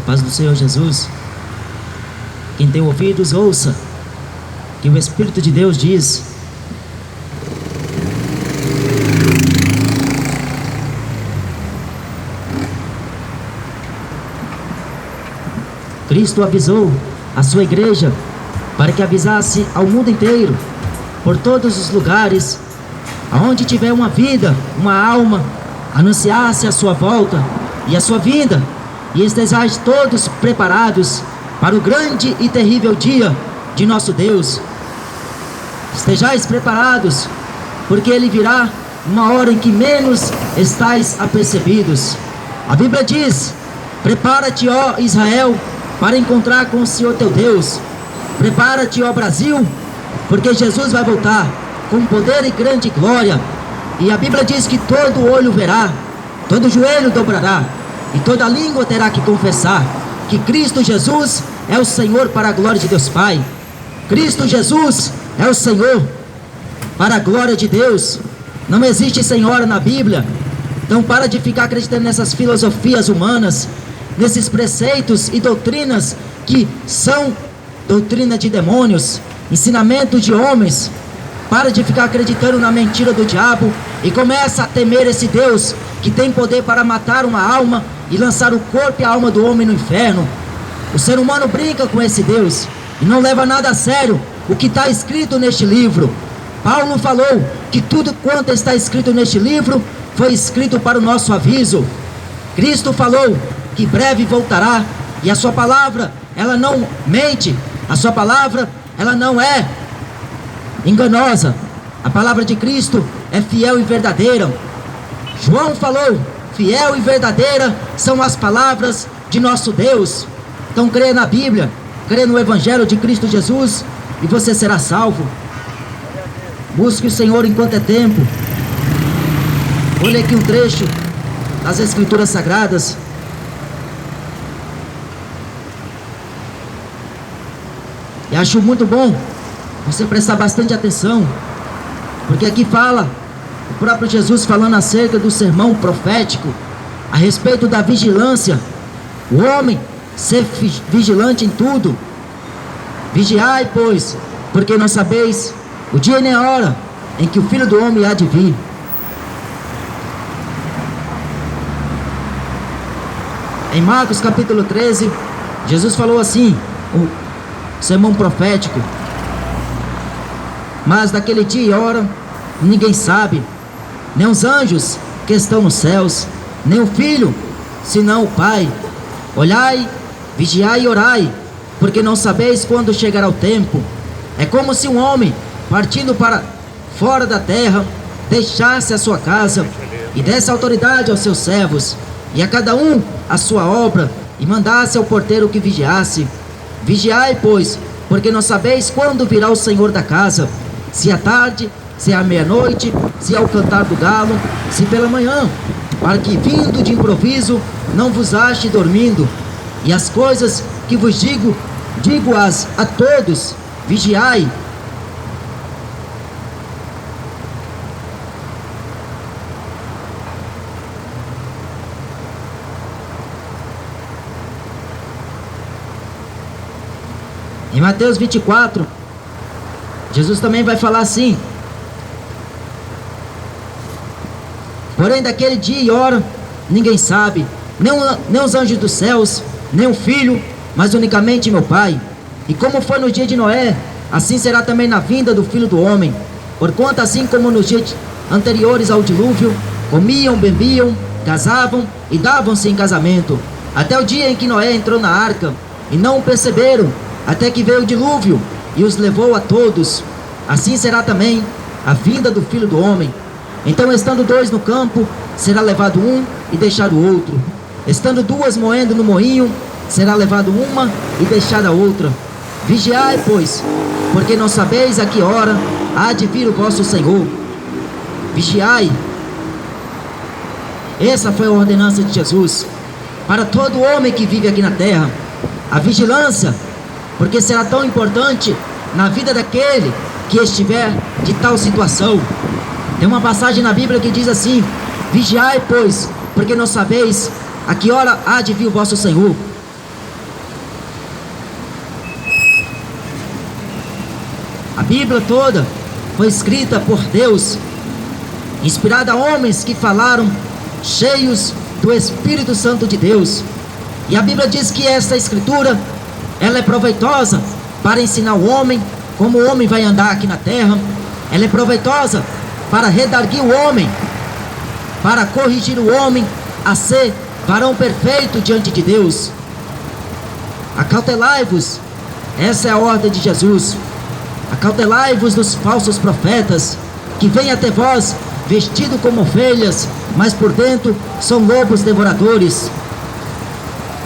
Paz do Senhor Jesus. Quem tem ouvidos, ouça que o Espírito de Deus diz. Cristo avisou a sua igreja para que avisasse ao mundo inteiro, por todos os lugares, aonde tiver uma vida, uma alma, anunciasse a sua volta e a sua vinda, e estejais todos preparados para o grande e terrível dia de nosso Deus. Estejais preparados, porque Ele virá uma hora em que menos estáis apercebidos. A Bíblia diz: prepara-te, ó Israel, para encontrar com o Senhor teu Deus. Prepara-te, ó Brasil, porque Jesus vai voltar com poder e grande glória. E a Bíblia diz que todo olho verá, todo joelho dobrará, e toda língua terá que confessar que Cristo Jesus é o Senhor, para a glória de Deus Pai. Cristo Jesus é o Senhor, para a glória de Deus. Não existe Senhor na Bíblia. Então para de ficar acreditando nessas filosofias humanas, nesses preceitos e doutrinas que são doutrina de demônios, ensinamento de homens. Para de ficar acreditando na mentira do diabo e começa a temer esse Deus que tem poder para matar uma alma e lançar o corpo e a alma do homem no inferno. O ser humano brinca com esse Deus e não leva nada a sério o que está escrito neste livro. Paulo falou que tudo quanto está escrito neste livro foi escrito para o nosso aviso. Cristo falou que breve voltará, e a sua palavra, ela não mente, a sua palavra, ela não é enganosa. A palavra de Cristo é fiel e verdadeira. João falou: fiel e verdadeira são as palavras de nosso Deus. Então creia na Bíblia, creia no Evangelho de Cristo Jesus, e você será salvo. Busque o Senhor enquanto é tempo. Olha aqui um trecho das Escrituras Sagradas. E acho muito bom você prestar bastante atenção, porque aqui fala o próprio Jesus falando acerca do sermão profético a respeito da vigilância. O homem ser vigilante em tudo. Vigiai, pois, porque não sabeis o dia nem a hora em que o Filho do Homem há de vir. Em Marcos capítulo 13, Jesus falou assim, o sermão profético: mas daquele dia e hora ninguém sabe, nem os anjos que estão nos céus, nem o Filho, senão o Pai. Olhai, vigiai e orai, porque não sabeis quando chegará o tempo. É como se um homem, partindo para fora da terra, deixasse a sua casa e desse autoridade aos seus servos, e a cada um a sua obra, e mandasse ao porteiro que vigiasse. Vigiai, pois, porque não sabeis quando virá o Senhor da casa, se à tarde, se à meia-noite, se ao cantar do galo, se pela manhã, para que vindo de improviso não vos ache dormindo. E as coisas que vos digo-as a todos: vigiai. Em Mateus 24, Jesus também vai falar assim: porém daquele dia e hora ninguém sabe, nem os anjos dos céus, nem o Filho, mas unicamente meu Pai. E como foi no dia de Noé, assim será também na vinda do Filho do Homem. Porquanto assim como nos dias anteriores ao dilúvio, comiam, bebiam, casavam e davam-se em casamento, até o dia em que Noé entrou na arca, e não o perceberam, até que veio o dilúvio e os levou a todos. Assim será também a vinda do Filho do Homem. Então, estando dois no campo, será levado um e deixado o outro. Estando duas moendo no moinho, será levado uma e deixada a outra. Vigiai, pois, porque não sabeis a que hora há de vir o vosso Senhor. Vigiai. Essa foi a ordenança de Jesus para todo homem que vive aqui na terra. A vigilância, porque será tão importante na vida daquele que estiver de tal situação. Tem uma passagem na Bíblia que diz assim: vigiai, pois, porque não sabeis a que hora há de vir o vosso Senhor. A Bíblia toda foi escrita por Deus, inspirada a homens que falaram cheios do Espírito Santo de Deus. E a Bíblia diz que esta escritura, ela é proveitosa para ensinar o homem como o homem vai andar aqui na terra. Ela é proveitosa para redarguir o homem, para corrigir o homem a ser varão perfeito diante de Deus. Acautelai-vos, essa é a ordem de Jesus. Acautelai-vos dos falsos profetas, que vêm até vós vestidos como ovelhas, mas por dentro são lobos devoradores.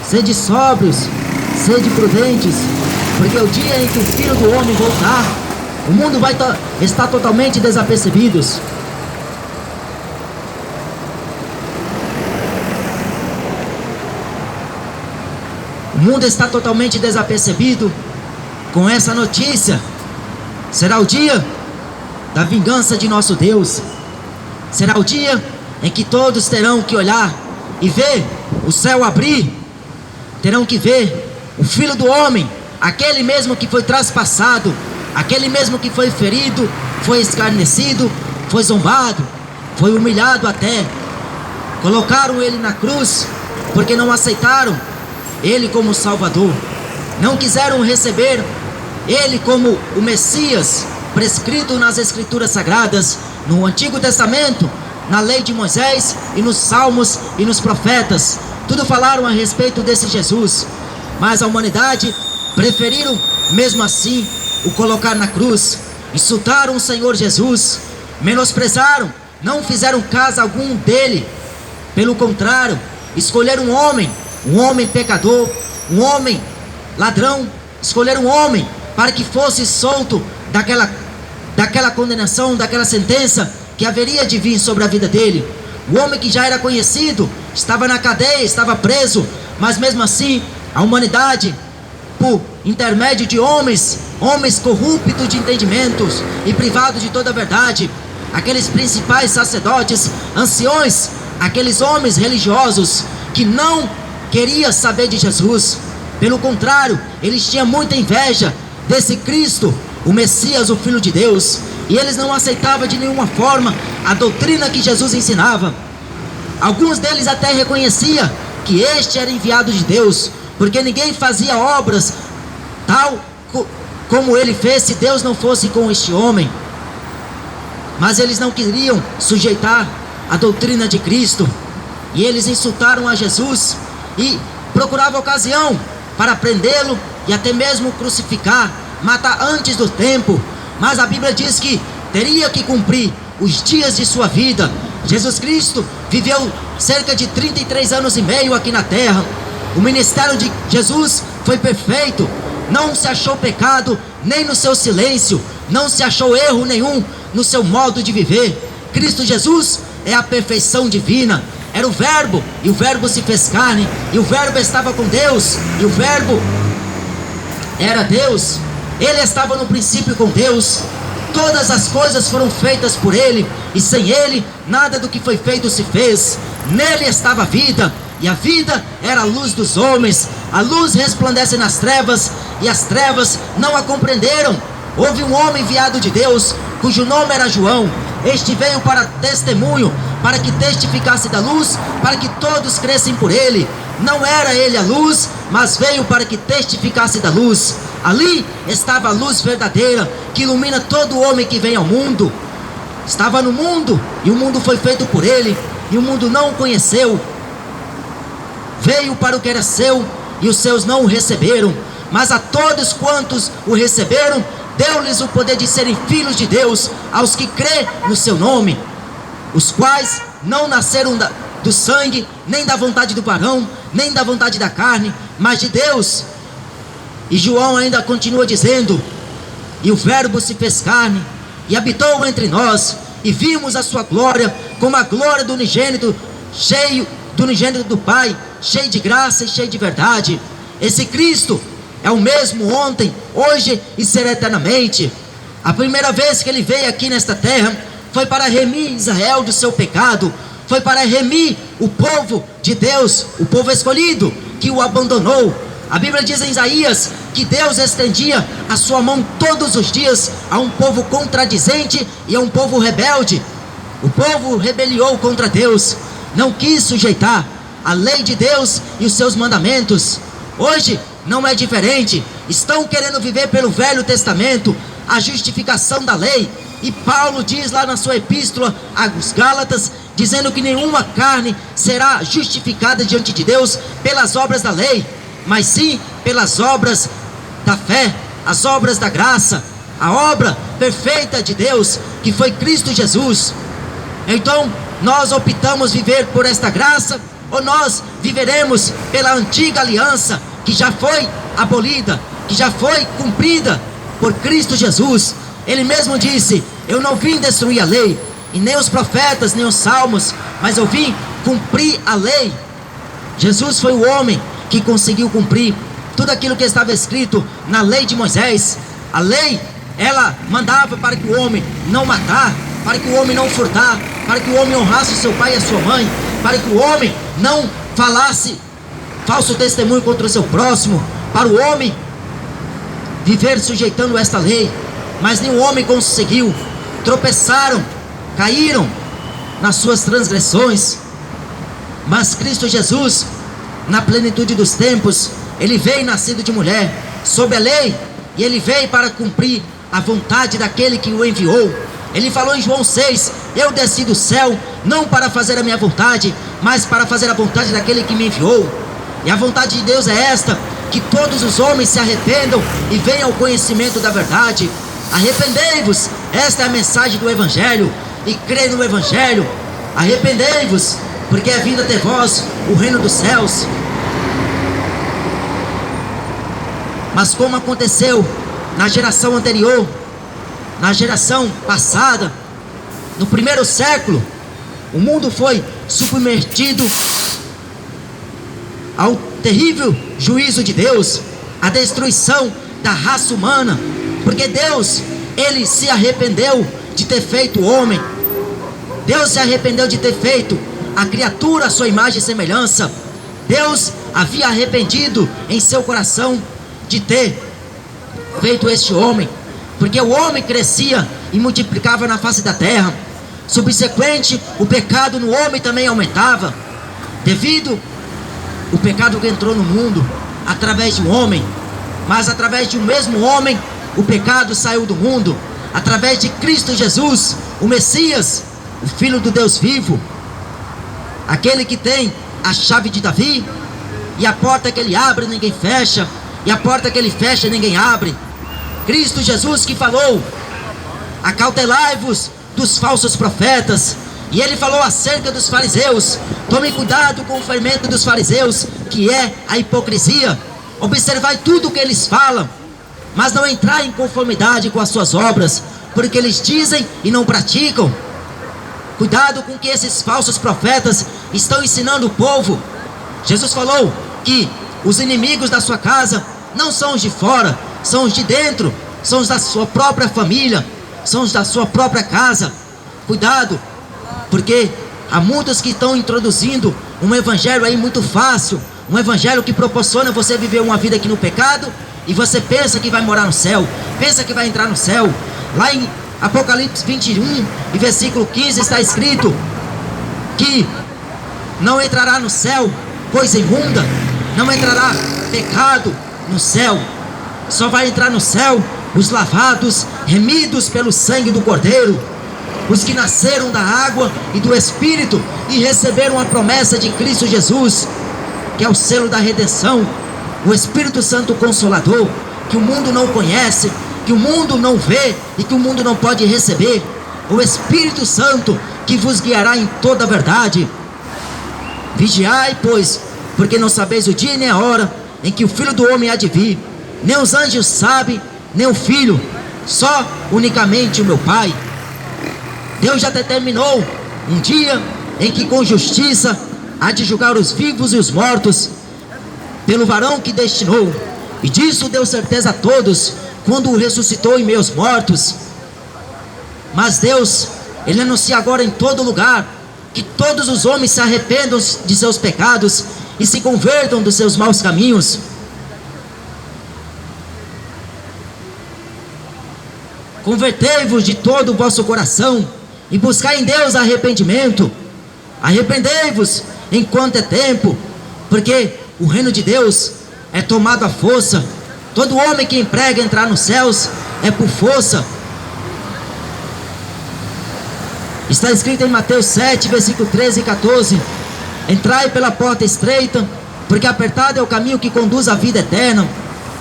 Sede sóbrios, sede prudentes, porque o dia em que o Filho do Homem voltar, o mundo vai estar totalmente desapercebido. O mundo está totalmente desapercebido com essa notícia. Será o dia da vingança de nosso Deus. Será o dia em que todos terão que olhar e ver o céu abrir. Terão que ver o Filho do Homem, aquele mesmo que foi traspassado, aquele mesmo que foi ferido, foi escarnecido, foi zombado, foi humilhado até. Colocaram ele na cruz porque não aceitaram ele como Salvador. Não quiseram receber ele como o Messias prescrito nas Escrituras Sagradas, no Antigo Testamento, na lei de Moisés e nos Salmos e nos profetas. Tudo falaram a respeito desse Jesus, mas a humanidade preferiram mesmo assim o colocar na cruz. Insultaram o Senhor Jesus, menosprezaram, não fizeram caso algum dele. Pelo contrário, escolheram um homem pecador, um homem ladrão, escolheram um homem para que fosse solto daquela condenação, daquela sentença que haveria de vir sobre a vida dele. O homem que já era conhecido, estava na cadeia, estava preso, mas mesmo assim, a humanidade, por intermédio de homens corruptos de entendimentos e privados de toda a verdade, aqueles principais sacerdotes, anciões, aqueles homens religiosos que não queriam saber de Jesus. Pelo contrário, eles tinham muita inveja desse Cristo, o Messias, o Filho de Deus, e eles não aceitavam de nenhuma forma a doutrina que Jesus ensinava. Alguns deles até reconheciam que este era enviado de Deus, porque ninguém fazia obras tal como ele fez se Deus não fosse com este homem. Mas eles não queriam sujeitar a doutrina de Cristo, e eles insultaram a Jesus e procuravam ocasião para prendê-lo e até mesmo crucificar, matar antes do tempo. Mas a Bíblia diz que teria que cumprir os dias de sua vida. Jesus Cristo viveu cerca de 33 anos e meio aqui na terra. O ministério de Jesus foi perfeito, não se achou pecado nem no seu silêncio, não se achou erro nenhum no seu modo de viver. Cristo Jesus é a perfeição divina. Era o Verbo, e o Verbo se fez carne, e o Verbo estava com Deus, e o Verbo era Deus. Ele estava no princípio com Deus. Todas as coisas foram feitas por Ele, e sem Ele nada do que foi feito se fez. Nele estava a vida, e a vida era a luz dos homens. A luz resplandece nas trevas, e as trevas não a compreenderam. Houve um homem enviado de Deus, cujo nome era João. Este veio para testemunho, para que testificasse da luz, para que todos crescem por ele. Não era ele a luz, mas veio para que testificasse da luz. Ali estava a luz verdadeira, que ilumina todo homem que vem ao mundo. Estava no mundo, e o mundo foi feito por ele, e o mundo não o conheceu. Veio para o que era seu, e os seus não o receberam. Mas a todos quantos o receberam, deu-lhes o poder de serem filhos de Deus, aos que crê no seu nome, os quais não nasceram do sangue, nem da vontade do varão, nem da vontade da carne, mas de Deus. E João ainda continua dizendo: e o Verbo se fez carne, e habitou entre nós, e vimos a sua glória, como a glória do unigênito, cheio do unigênito do Pai, cheio de graça e cheio de verdade. Esse Cristo é o mesmo ontem, hoje e será eternamente. A primeira vez que ele veio aqui nesta terra foi para remir Israel do seu pecado, foi para remir o povo de Deus, o povo escolhido, que o abandonou, A Bíblia diz em Isaías que Deus estendia a sua mão todos os dias a um povo contradizente e a um povo rebelde. O povo rebeliou contra Deus, não quis sujeitar a lei de Deus e os seus mandamentos. Hoje não é diferente, estão querendo viver pelo Velho Testamento, a justificação da lei. E Paulo diz lá na sua epístola aos Gálatas, dizendo que nenhuma carne será justificada diante de Deus pelas obras da lei, mas sim pelas obras da fé, as obras da graça, a obra perfeita de Deus, que foi Cristo Jesus. Então, nós optamos viver por esta graça, ou nós viveremos pela antiga aliança, que já foi abolida, que já foi cumprida por Cristo Jesus. Ele mesmo disse: eu não vim destruir a lei, e nem os profetas, nem os salmos, mas eu vim cumprir a lei. Jesus foi o homem que conseguiu cumprir tudo aquilo que estava escrito na lei de Moisés. A lei, ela mandava para que o homem não matar, para que o homem não furtar, para que o homem honrasse seu pai e a sua mãe, para que o homem não falasse falso testemunho contra o seu próximo, para o homem viver sujeitando esta lei. Mas nenhum homem conseguiu, tropeçaram, caíram nas suas transgressões. Mas Cristo Jesus, na plenitude dos tempos, ele veio nascido de mulher, sob a lei, e ele veio para cumprir a vontade daquele que o enviou. Ele falou em João 6: eu desci do céu, não para fazer a minha vontade, mas para fazer a vontade daquele que me enviou. E a vontade de Deus é esta: que todos os homens se arrependam e venham ao conhecimento da verdade. Arrependei-vos, esta é a mensagem do Evangelho, e crê no Evangelho. Arrependei-vos, porque é vindo até vós o reino dos céus. Mas como aconteceu na geração anterior, na geração passada, no primeiro século, o mundo foi submergido ao terrível juízo de Deus, a destruição da raça humana, porque Deus, ele se arrependeu de ter feito o homem. Deus se arrependeu de ter feito a criatura à sua imagem e semelhança. Deus havia arrependido em seu coração de ter feito este homem, porque o homem crescia e multiplicava na face da terra. Subsequente, o pecado no homem também aumentava, devido o pecado que entrou no mundo através de um homem. Mas através de um mesmo homem, o pecado saiu do mundo, através de Cristo Jesus, o Messias, o Filho do Deus vivo, aquele que tem a chave de Davi, e a porta que ele abre ninguém fecha, e a porta que ele fecha ninguém abre. Cristo Jesus que falou: acautelai-vos dos falsos profetas. E ele falou acerca dos fariseus: tome cuidado com o fermento dos fariseus, que é a hipocrisia. Observai tudo o que eles falam, mas não entrai em conformidade com as suas obras, porque eles dizem e não praticam. Cuidado com o que esses falsos profetas estão ensinando o povo. Jesus falou que os inimigos da sua casa não são os de fora, são os de dentro, são os da sua própria família, são os da sua própria casa. Cuidado, porque há muitos que estão introduzindo um evangelho aí muito fácil, um evangelho que proporciona você viver uma vida aqui no pecado, e você pensa que vai morar no céu, pensa que vai entrar no céu. Lá em Apocalipse 21 e versículo 15 está escrito que não entrará no céu coisa imunda, não entrará pecado no céu. Só vai entrar no céu os lavados, remidos pelo sangue do Cordeiro, os que nasceram da água e do Espírito e receberam a promessa de Cristo Jesus, que é o selo da redenção, o Espírito Santo Consolador, que o mundo não conhece, que o mundo não vê e que o mundo não pode receber. O Espírito Santo que vos guiará em toda a verdade. Vigiai, pois, porque não sabeis o dia e nem a hora em que o Filho do Homem há de vir. Nem os anjos sabem, nem o Filho, só unicamente o meu Pai. Deus já determinou um dia em que com justiça há de julgar os vivos e os mortos, pelo varão que destinou, e disso deu certeza a todos, quando o ressuscitou em meio aos mortos. Mas Deus, Ele anuncia agora em todo lugar, que todos os homens se arrependam de seus pecados, e se convertam dos seus maus caminhos. convertei-vos de todo o vosso coração e buscai em Deus arrependimento. Arrependei-vos enquanto é tempo, porque o reino de Deus é tomado à força. Todo homem que emprega entrar nos céus é por força. Está escrito em Mateus 7, versículo 13 e 14: entrai pela porta estreita, porque apertado é o caminho que conduz à vida eterna,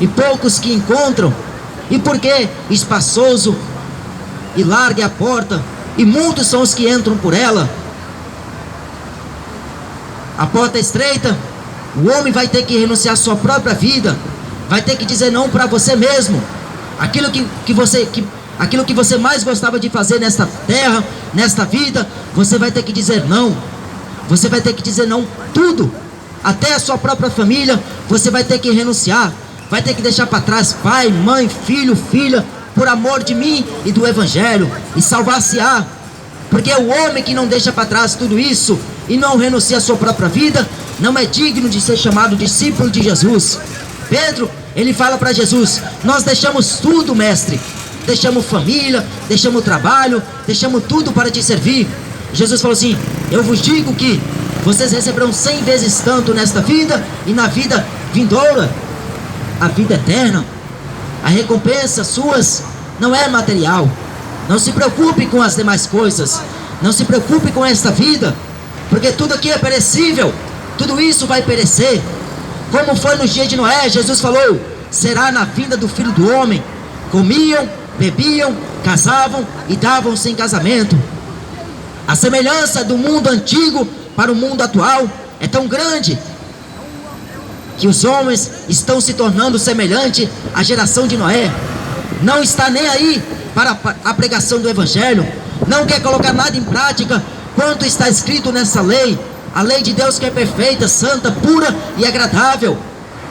e poucos que encontram. E porque espaçoso e larga é a porta, e muitos são os que entram por ela. A porta é estreita, o homem vai ter que renunciar à sua própria vida, vai ter que dizer não para você mesmo. Aquilo que você mais gostava de fazer nesta terra, nesta vida, você vai ter que dizer não. Você vai ter que dizer não tudo, até a sua própria família. Você vai ter que renunciar, vai ter que deixar para trás pai, mãe, filho, filha, por amor de mim e do evangelho, e salvar-se-á. Porque o homem que não deixa para trás tudo isso e não renuncia à sua própria vida, não é digno de ser chamado discípulo de Jesus. Pedro, ele fala para Jesus: nós deixamos tudo, mestre. Deixamos família, deixamos trabalho, deixamos tudo para te servir. Jesus falou assim: eu vos digo que vocês receberão 100 vezes tanto nesta vida e na vida vindoura, a vida eterna. A recompensa suas não é material. Não se preocupe com as demais coisas, não se preocupe com esta vida, porque tudo aqui é perecível, tudo isso vai perecer. Como foi nos dias de Noé, Jesus falou: será na vinda do Filho do Homem. Comiam, bebiam, casavam e davam-se em casamento. A semelhança do mundo antigo para o mundo atual é tão grande que os homens estão se tornando semelhante à geração de Noé. Não está nem aí para a pregação do evangelho, não quer colocar nada em prática quanto está escrito nessa lei, a lei de Deus que é perfeita, santa, pura e agradável.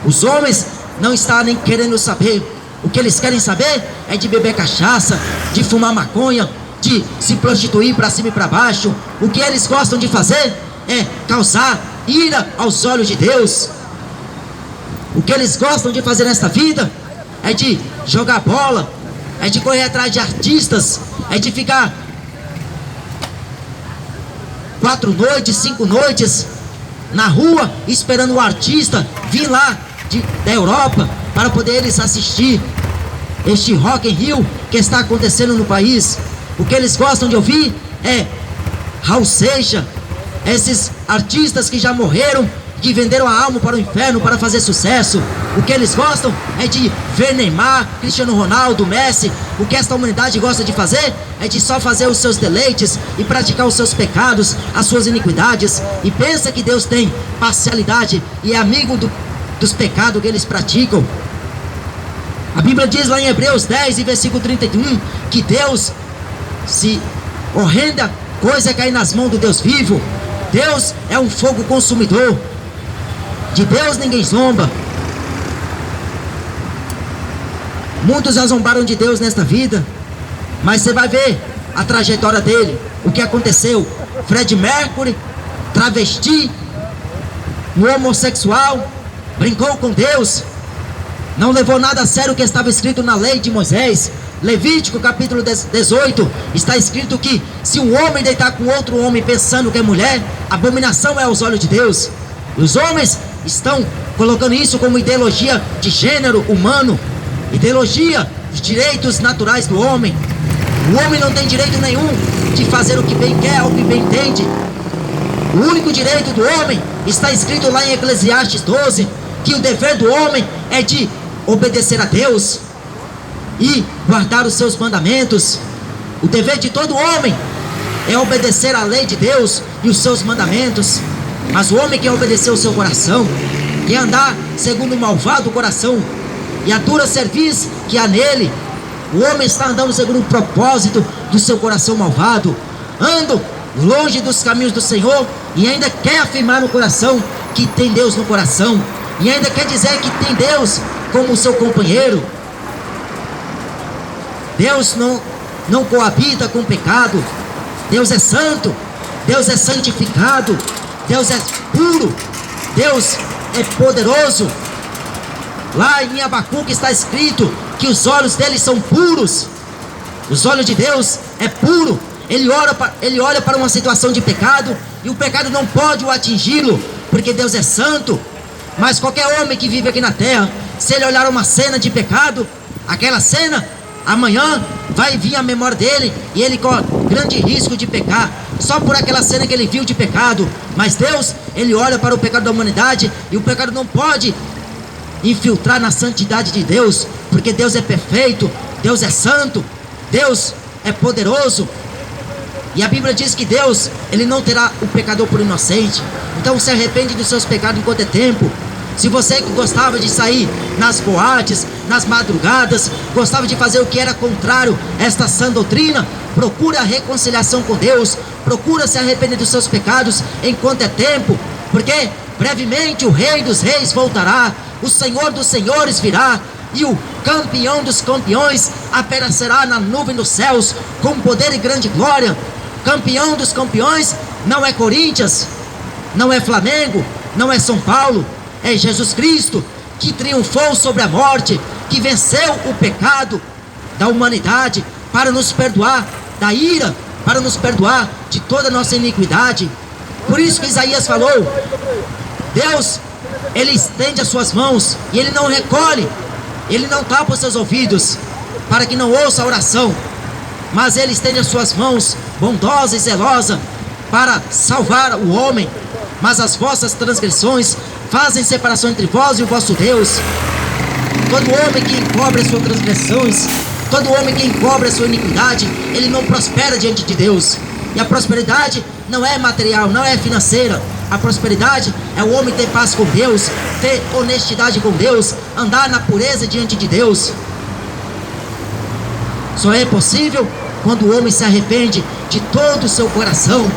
Os homens não estão nem querendo saber. O que eles querem saber é de beber cachaça, de fumar maconha, de se prostituir para cima e para baixo. O que eles gostam de fazer é causar ira aos olhos de Deus. O que eles gostam de fazer nesta vida é de jogar bola, é de correr atrás de artistas, é de ficar 4 noites, 5 noites na rua esperando o artista vir lá da Europa para poder eles assistir este Rock in Rio que está acontecendo no país. O que eles gostam de ouvir é Raul Seixas, esses artistas que já morreram, que venderam a alma para o inferno para fazer sucesso. O que eles gostam é de ver Neymar, Cristiano Ronaldo, Messi. O que esta humanidade gosta de fazer é de só fazer os seus deleites e praticar os seus pecados, as suas iniquidades, e pensa que Deus tem parcialidade e é amigo dos pecados que eles praticam. A Bíblia diz lá em Hebreus 10 e versículo 31 que Deus, se horrenda coisa é cair nas mãos do Deus vivo. Deus é um fogo consumidor. De Deus ninguém zomba. Muitos já zombaram de Deus nesta vida, mas você vai ver a trajetória dele, o que aconteceu. Fred Mercury, travesti, um homossexual, brincou com Deus, não levou nada a sério o que estava escrito na lei de Moisés. Levítico capítulo 18, está escrito que se um homem deitar com outro homem pensando que é mulher, abominação é aos olhos de Deus. E os homens estão colocando isso como ideologia de gênero humano, ideologia dos direitos naturais do homem. O homem não tem direito nenhum de fazer o que bem quer, o que bem entende. O único direito do homem está escrito lá em Eclesiastes 12, que o dever do homem é de obedecer a Deus e guardar os seus mandamentos. O dever de todo homem é obedecer à lei de Deus e os seus mandamentos. Mas o homem quer obedecer o seu coração, quer andar segundo o malvado coração e a dura cerviz que há nele. O homem está andando segundo o propósito do seu coração malvado, anda longe dos caminhos do Senhor e ainda quer afirmar no coração que tem Deus no coração, e ainda quer dizer que tem Deus como seu companheiro. Deus não coabita com o pecado. Deus é santo, Deus é santificado, Deus é puro, Deus é poderoso. Lá em Abacuque está escrito que os olhos dele são puros. Os olhos de Deus é puro. Ele olha para uma situação de pecado e o pecado não pode o atingi-lo, porque Deus é santo. Mas qualquer homem que vive aqui na terra, se ele olhar uma cena de pecado, aquela cena, amanhã vai vir à memória dele e ele corre grande risco de pecar, só por aquela cena que ele viu de pecado. Mas Deus, ele olha para o pecado da humanidade e o pecado não pode infiltrar na santidade de Deus, porque Deus é perfeito, Deus é santo, Deus é poderoso. E a Bíblia diz que Deus, ele não terá o pecador por inocente. Então se arrepende dos seus pecados enquanto é tempo. Se você que gostava de sair nas boates, nas madrugadas, gostava de fazer o que era contrário a esta sã doutrina, procura a reconciliação com Deus, procura se arrepender dos seus pecados enquanto é tempo, porque brevemente o Rei dos Reis voltará, o Senhor dos Senhores virá, e o campeão dos campeões aparecerá na nuvem dos céus com poder e grande glória. Campeão dos campeões não é Corinthians, não é Flamengo, não é São Paulo, é Jesus Cristo, que triunfou sobre a morte, que venceu o pecado da humanidade para nos perdoar da ira, para nos perdoar de toda a nossa iniquidade. Por isso que Isaías falou, Deus, ele estende as suas mãos e ele não recolhe, ele não tapa os seus ouvidos para que não ouça a oração, mas ele estende as suas mãos bondosa e zelosa para salvar o homem. Mas as vossas transgressões fazem separação entre vós e o vosso Deus. Todo homem que encobre as suas transgressões, todo homem que encobre a sua iniquidade, ele não prospera diante de Deus. E a prosperidade não é material, não é financeira. A prosperidade é o homem ter paz com Deus, ter honestidade com Deus, andar na pureza diante de Deus. Só é possível quando o homem se arrepende de todo o seu coração.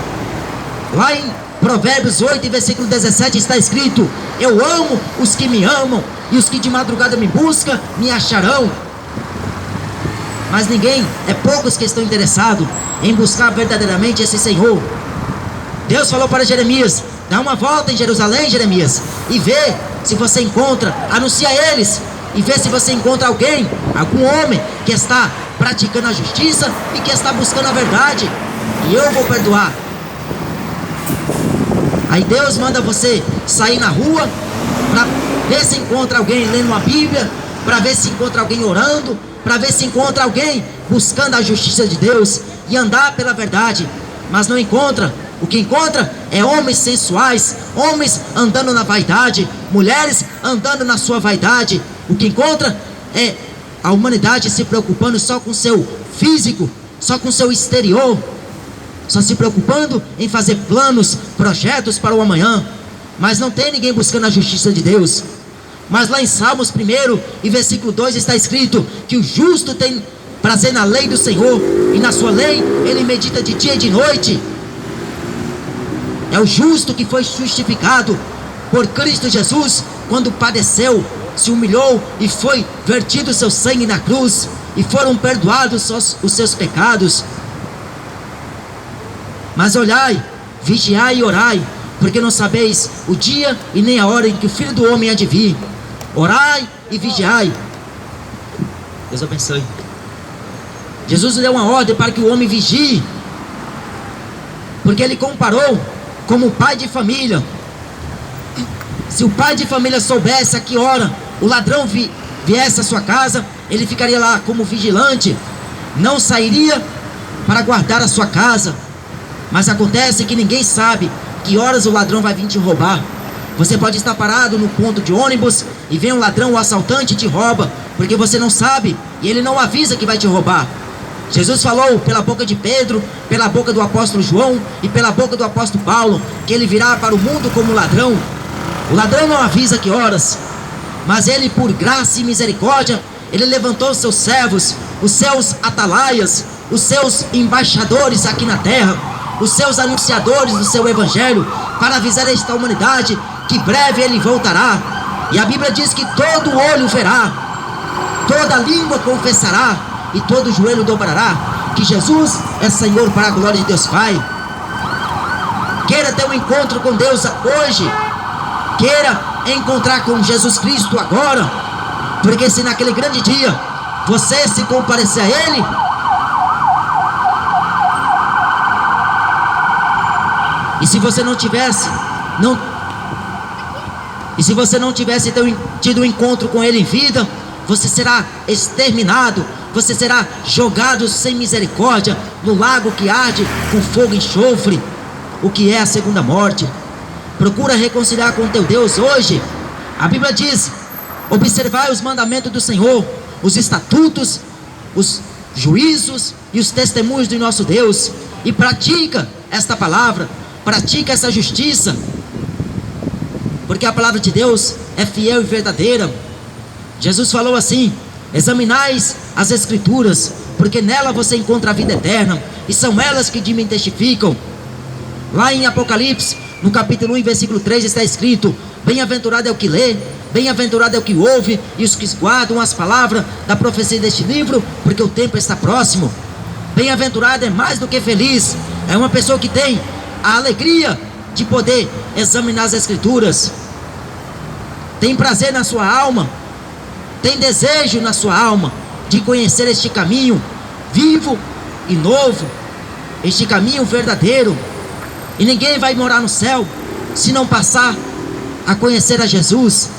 Lá em Provérbios 8, versículo 17 está escrito: eu amo os que me amam, e os que de madrugada me buscam, me acharão. Mas poucos que estão interessados em buscar verdadeiramente esse Senhor. Deus falou para Jeremias: dá uma volta em Jerusalém, Jeremias, e vê se você encontra, anuncia a eles, e vê se você encontra algum homem que está praticando a justiça e que está buscando a verdade, e eu vou perdoar. Aí Deus manda você sair na rua para ver se encontra alguém lendo uma Bíblia, para ver se encontra alguém orando, para ver se encontra alguém buscando a justiça de Deus e andar pela verdade, mas não encontra. O que encontra é homens sensuais, homens andando na vaidade, mulheres andando na sua vaidade. O que encontra é a humanidade se preocupando só com o seu físico, só com o seu exterior, só se preocupando em fazer planos, projetos para o amanhã, mas não tem ninguém buscando a justiça de Deus. Mas lá em Salmos 1 e versículo 2 está escrito que o justo tem prazer na lei do Senhor, e na sua lei ele medita de dia e de noite. É o justo que foi justificado por Cristo Jesus quando padeceu, se humilhou e foi vertido o seu sangue na cruz, e foram perdoados os seus pecados. Mas olhai, vigiai e orai, porque não sabeis o dia e nem a hora em que o Filho do Homem há de vir. Orai e vigiai. Deus abençoe. Jesus deu uma ordem para que o homem vigie, porque ele comparou como pai de família. Se o pai de família soubesse a que hora o ladrão viesse à sua casa, ele ficaria lá como vigilante, não sairia para guardar a sua casa. Mas acontece que ninguém sabe que horas o ladrão vai vir te roubar. Você pode estar parado no ponto de ônibus e vem um ladrão, um assaltante, e te rouba, porque você não sabe e ele não avisa que vai te roubar. Jesus falou pela boca de Pedro, pela boca do apóstolo João e pela boca do apóstolo Paulo, que ele virá para o mundo como ladrão. O ladrão não avisa que horas, mas ele, por graça e misericórdia, ele levantou os seus servos, os seus atalaias, os seus embaixadores aqui na terra, os seus anunciadores do seu evangelho, para avisar esta humanidade que breve ele voltará. E a Bíblia diz que todo olho verá, toda língua confessará e todo joelho dobrará que Jesus é Senhor, para a glória de Deus Pai. Queira ter um encontro com Deus hoje, queira encontrar com Jesus Cristo agora, porque se naquele grande dia você se comparecer a Ele, E se você não tivesse tido um encontro com Ele em vida, você será exterminado, você será jogado sem misericórdia no lago que arde com fogo e enxofre, o que é a segunda morte. Procura reconciliar com teu Deus hoje. A Bíblia diz: observai os mandamentos do Senhor, os estatutos, os juízos e os testemunhos do nosso Deus, e pratica esta palavra, pratica essa justiça, porque a palavra de Deus é fiel e verdadeira. Jesus falou assim: examinais as Escrituras, porque nela você encontra a vida eterna, e são elas que de mim testificam. Lá em Apocalipse, no capítulo 1, versículo 3, está escrito: bem-aventurado é o que lê, bem-aventurado é o que ouve, e os que guardam as palavras da profecia deste livro, porque o tempo está próximo. Bem-aventurado é mais do que feliz, é uma pessoa que tem a alegria de poder examinar as Escrituras, tem prazer na sua alma, tem desejo na sua alma de conhecer este caminho vivo e novo, este caminho verdadeiro. E ninguém vai morar no céu se não passar a conhecer a Jesus,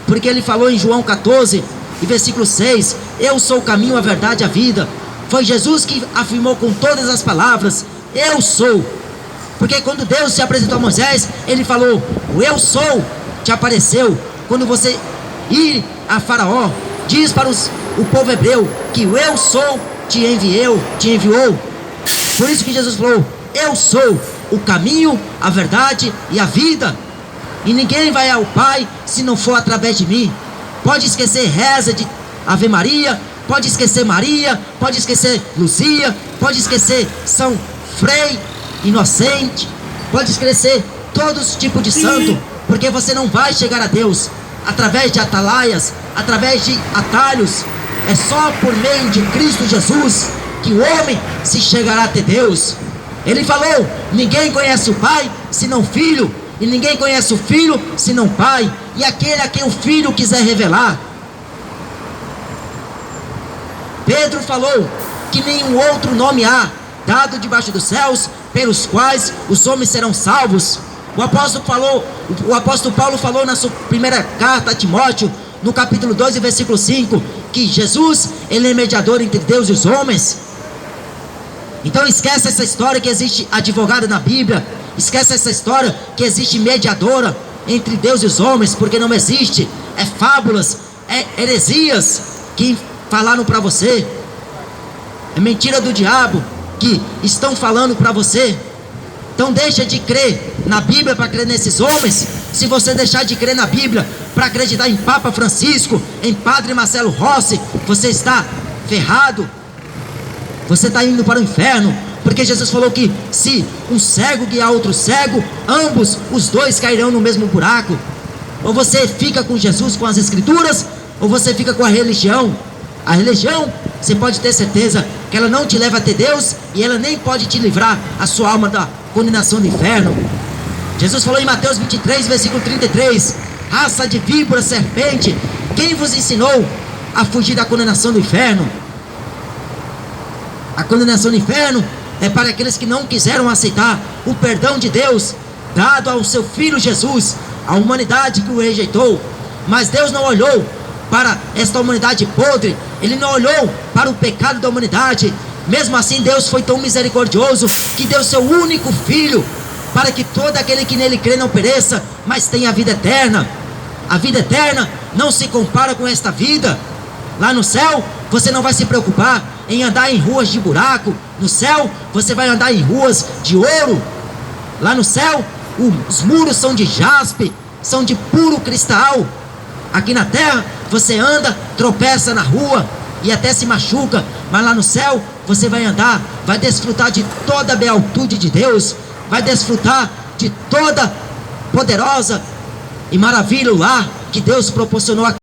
porque Ele falou em João 14, versículo 6: eu sou o caminho, a verdade e a vida. Foi Jesus que afirmou com todas as palavras: eu sou. Porque quando Deus se apresentou a Moisés, Ele falou: o eu sou te apareceu. Quando você ir a Faraó, diz para o povo hebreu que o eu sou te enviou. Por isso que Jesus falou: eu sou o caminho, a verdade e a vida, e ninguém vai ao Pai se não for através de mim. Pode esquecer reza de Ave Maria, pode esquecer Maria, pode esquecer Luzia, pode esquecer São Frei Inocente, pode esquecer todos os tipos de santo, porque você não vai chegar a Deus através de atalaias, através de atalhos. É só por meio de Cristo Jesus que o homem se chegará até Deus. Ele falou: ninguém conhece o Pai senão o Filho, e ninguém conhece o Filho senão o Pai, e aquele a quem o Filho quiser revelar. Pedro falou que nenhum outro nome há dado debaixo dos céus pelos quais os homens serão salvos. O apóstolo Paulo falou na sua primeira carta a Timóteo, no capítulo 2, versículo 5, que Jesus, Ele é mediador entre Deus e os homens. Então esquece essa história que existe advogado na Bíblia, esquece essa história que existe mediadora entre Deus e os homens, porque não existe. É fábulas, é heresias que falaram para você, é mentira do diabo que estão falando para você. Então deixa de crer na Bíblia para crer nesses homens. Se você deixar de crer na Bíblia para acreditar em Papa Francisco, em Padre Marcelo Rossi, você está ferrado, você está indo para o inferno, porque Jesus falou que se um cego guiar outro cego, ambos, os dois cairão no mesmo buraco. Ou você fica com Jesus, com as Escrituras, ou você fica com a religião. A religião, você pode ter certeza que ela não te leva até Deus, e ela nem pode te livrar a sua alma da condenação do inferno. Jesus falou em Mateus 23, versículo 33: raça de víbora, serpente, quem vos ensinou a fugir da condenação do inferno? A condenação do inferno é para aqueles que não quiseram aceitar o perdão de Deus dado ao seu Filho Jesus, a humanidade que o rejeitou. Mas Deus não olhou para esta humanidade podre, Ele não olhou para o pecado da humanidade. Mesmo assim, Deus foi tão misericordioso que deu seu único Filho, para que todo aquele que nele crê não pereça, mas tenha a vida eterna. A vida eterna não se compara com esta vida. Lá no céu, você não vai se preocupar em andar em ruas de buraco. No céu, você vai andar em ruas de ouro. Lá no céu, os muros são de jaspe, são de puro cristal. Aqui na terra, você anda, tropeça na rua e até se machuca, mas lá no céu, você vai andar, vai desfrutar de toda a beatitude de Deus, vai desfrutar de toda poderosa e maravilha lá que Deus proporcionou aqui.